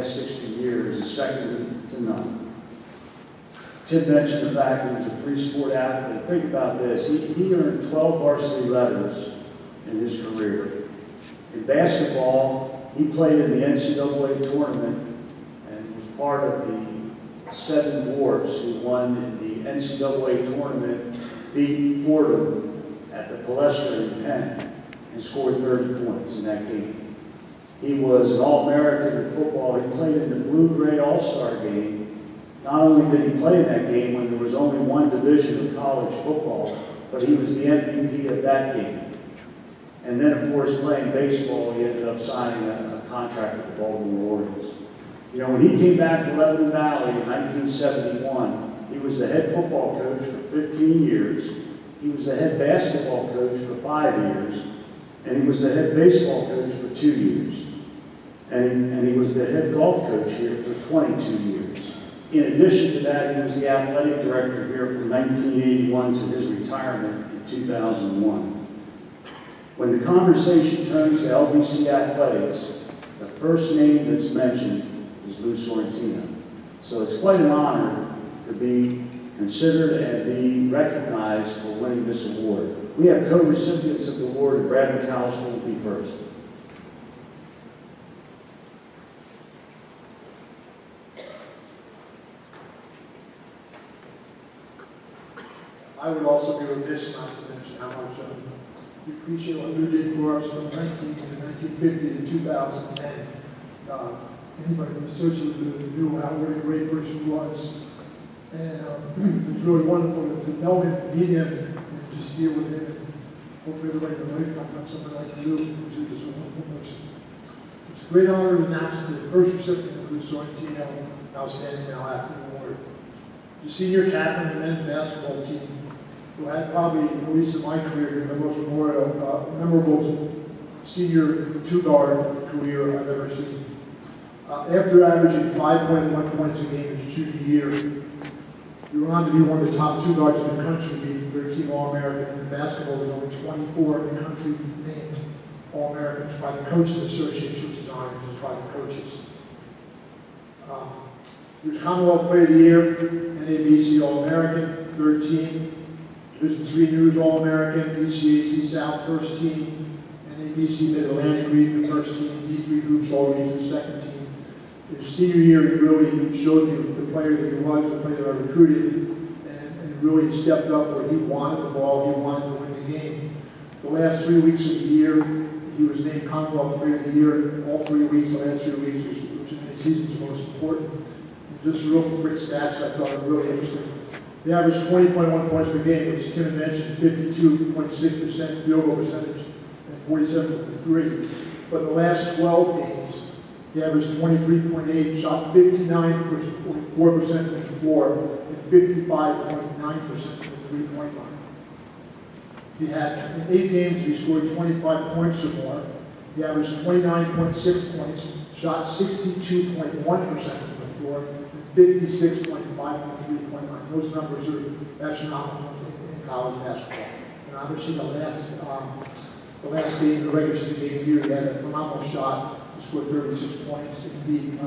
last 60 years is second to none. Tim mentioned the fact he was a three-sport athlete. Think about this. He earned 12 varsity letters in his career. In basketball, he played in the NCAA tournament and was part of the 7 dwarfs who won in the NCAA tournament, beat Fordham at the Palestra in Penn and scored 30 points in that game. He was an All-American in football. He played in the Blue-Gray All-Star game. Not only did he play in that game when there was only one division of college football, but he was the MVP of that game. And then, of course, playing baseball, he ended up signing a contract with the Baltimore Orioles. You know, when he came back to Lebanon Valley in 1971, he was the head football coach for 15 years. He was the head basketball coach for 5 years. And he was the head baseball coach for 2 years. And he was the head golf coach here for 22 years. In addition to that, he was the athletic director here from 1981 to his retirement in 2001. When the conversation turns to LVC athletics, the first name that's mentioned is Lou Sorrentino. So it's quite an honor to be considered and be recognized for winning this award. We have co-recipients of the award, and Brad McAllister will be first. I would also be remiss not to mention how much we appreciate what you did for us from 1950 to 2010. Anybody who was associated with it knew what a great person he was. And it was really wonderful to know him, meet him, and just deal with him. And hopefully everybody in the lifetime got somebody like you, who's just a wonderful person. It's a great honor to announce the first recipient of the Sorrentino Outstanding Male Athlete Award. The senior captain of the men's basketball team, who had probably, at least in my career, the most memorable senior two-guard career I've ever seen. After averaging 5.1 points a game his junior year, he went on to be one of the top two guards in the country, being 13 All-American. In basketball, there's only 24 in the country named All-Americans by the Coaches Association, which is honored just by the coaches. He was Commonwealth Player of the Year, NABC All-American, 13. Division III News All-American, BCAC South First Team, NABC Mid-Atlantic Region First Team, D3 Groups All Region Second Team. His senior year, he really showed you the player that he was, the player that I recruited, and really stepped up where he wanted the ball, he wanted to win the game. The last 3 weeks of the year, he was named Commonwealth Player of the Year. All 3 weeks, the last 3 weeks, which in the season is the most important. And just real quick stats I thought were really interesting. He averaged 20.1 points per game, which Tim had mentioned, 52.6% field goal percentage, and 47.3. But in the last 12 games, he averaged 23.8, shot 59.4% from the floor, and 55.9% from the three-point line. He had, in 8 games, he scored 25 points or more. He averaged 29.6 points, shot 62.1% from the floor, and 56.5 from the three-point line. Those numbers are astronomical in college basketball. And obviously, the last game, the regular season game here, he had a phenomenal shot. He scored 36 points and beat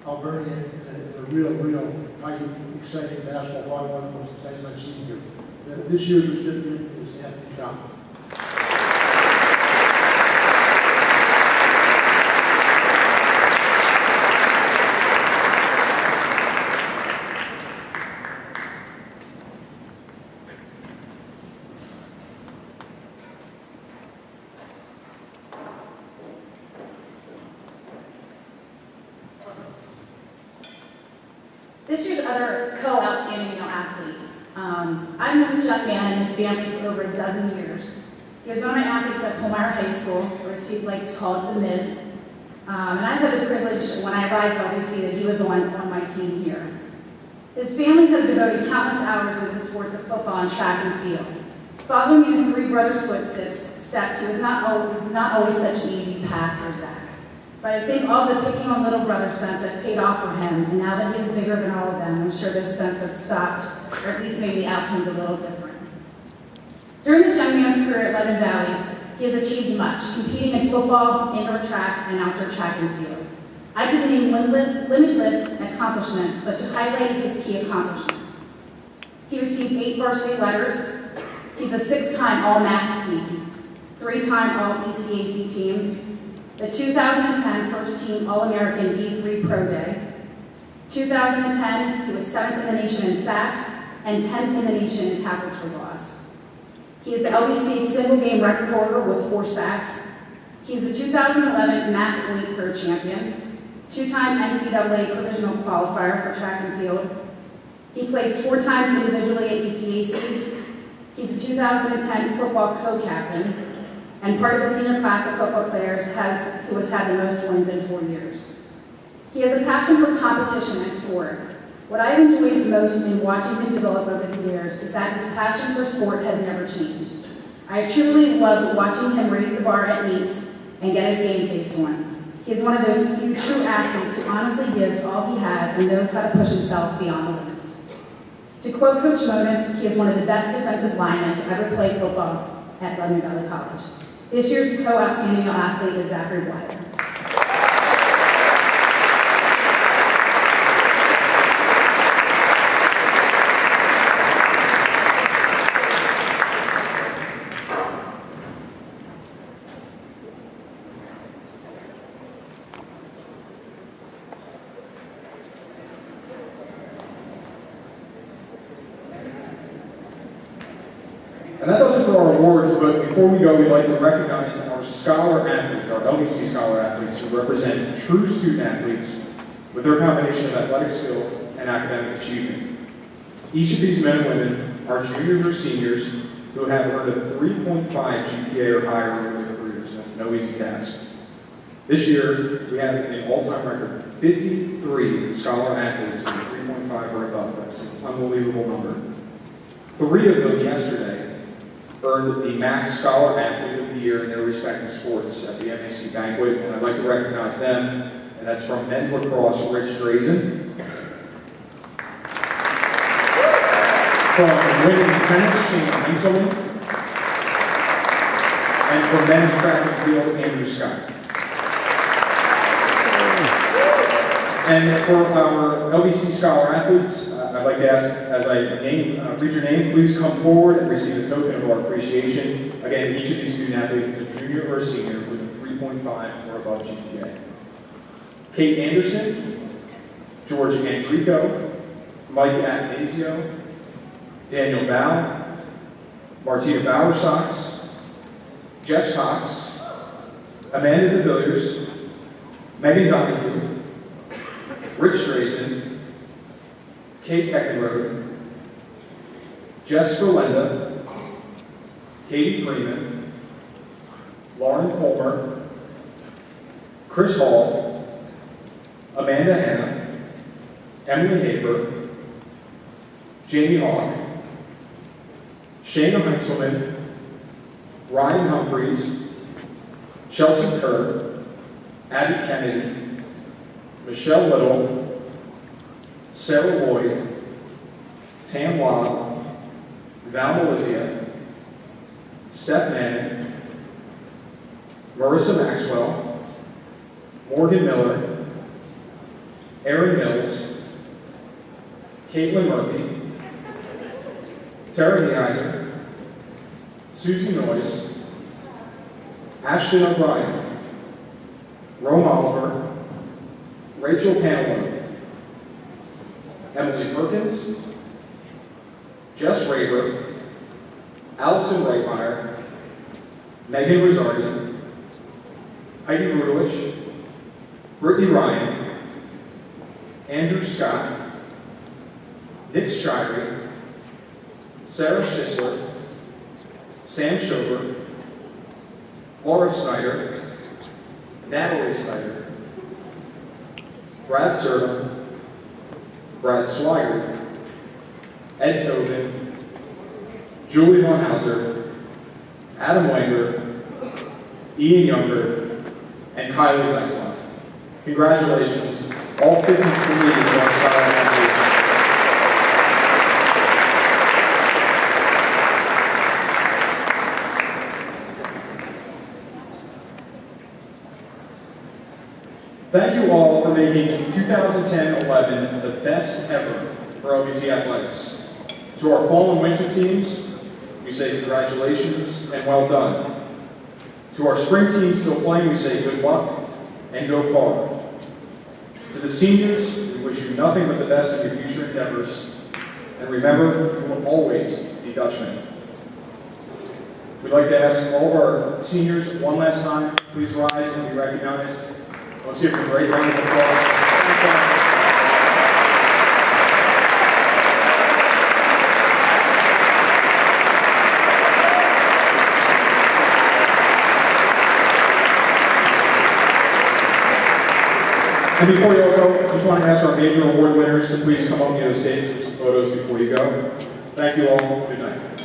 Alvernia in a real tight, exciting basketball, one of the most exciting I've seen here. This year's recipient is Anthony Chapman. This year's other co-outstanding male athlete. I've known this young man and his family for over a dozen years. He was one of my athletes at Palmyra High School, or Steve likes to call it the Miz. And I've had the privilege, when I arrived, obviously, that he was on my team here. His family has devoted countless hours to the sports of football and track and field. Following in his 3 brothers' footsteps, he was not always such an easy path for Zach. But I think all the picking on little brother stunts have paid off for him, and now that he's bigger than all of them, I'm sure those stunts have stopped, or at least made the outcomes a little different. During this young man's career at Lebanon Valley, he has achieved much, competing in football, indoor track, and outdoor track and field. I could name limitless accomplishments, but to highlight his key accomplishments. He received 8 varsity letters. He's a 6-time All-MAC team, 3-time All-ECAC team, the 2010 First Team All-American D3 Pro Day. 2010, he was 7th in the nation in sacks and 10th in the nation in tackles for loss. He is the LVC single game record holder with 4 sacks. He's the 2011 MAC Elite Third Champion, 2-time NCAA provisional qualifier for track and field. He placed 4 times individually at ECACs. He's the 2010 football co-captain and part of the senior class of football players who has had the most wins in 4 years. He has a passion for competition and sport. What I have enjoyed most in watching him develop over the years is that his passion for sport has never changed. I have truly loved watching him raise the bar at meets and get his game face on. He is one of those few true athletes who honestly gives all he has and knows how to push himself beyond the limits. To quote Coach Monas, he is one of the best defensive linemen to ever play football at Lebanon Valley College. This year's co-outstanding athlete is Zachary Blyer. And that does it for our awards, but before we go, we'd like to recognize our scholar athletes, our LVC scholar athletes, who represent true student athletes with their combination of athletic skill and academic achievement. Each of these men and women are juniors or seniors who have earned a 3.5 GPA or higher over their careers, and that's no easy task. This year, we have an all-time record, 53 scholar athletes with a 3.5 or above. That's an unbelievable number. 3 of them yesterday earned the MAC Scholar Athlete of the Year in their respective sports at the MAC Banquet, and I'd like to recognize them, and that's from men's lacrosse, Rich Drazen. From women's tennis, Shane Henselman. And from men's track and field, Andrew Scott. And for our LVC Scholar Athletes, I'd like to ask, as I read your name, please come forward and receive a token of our appreciation. Again, each of these student athletes is a junior or a senior with a 3.5 or above GPA. Kate Anderson, George Andrico, Mike Atanasio, Daniel Bow, Martina Bowersox, Jess Cox, Amanda DeVilliers, Megan Donahue, Rich Drazen, Kate Eckenrode, Jess Verlenda, Katie Freeman, Lauren Fulmer, Chris Hall, Amanda Hanna, Emily Hafer, Jamie Hawk, Shayna Heinzelman, Ryan Humphreys, Chelsea Kerr, Abby Kennedy, Michelle Little, Sarah Lloyd, Tam Watt, Val Melizia, Steph Manning, Marissa Maxwell, Morgan Miller, Erin Mills, Caitlin Murphy, Tara Neiser, Susie Noyes, Ashton O'Brien, Rome Oliver, Rachel Panelone, Emily Perkins, Jess Raber, Allison Reitmeyer, Megan Rosardi, Heidi Rudelich, Brittany Ryan, Andrew Scott, Nick Shirey, Sarah Schisler, Sam Schober, Laura Snyder, Natalie Snyder, Brad Serta, Brad Swigert, Ed Tobin, Julie Monhauser, Adam Wanger, Ian Younger, and Kylie Zeisloft. Congratulations, all 53 of our scholar athletes. Thank you all for making 2010-11 the best ever for LVC athletics. To our fall and winter teams, we say congratulations and well done. To our spring teams still playing, we say good luck and go far. To the seniors, we wish you nothing but the best in your future endeavors. And remember, you will always be Dutchmen. We'd like to ask all of our seniors one last time, please rise and be recognized. Let's give them a great round of applause. And before you all go, I just want to ask our major award winners to please come up near the stage for some photos before you go. Thank you all. Good night.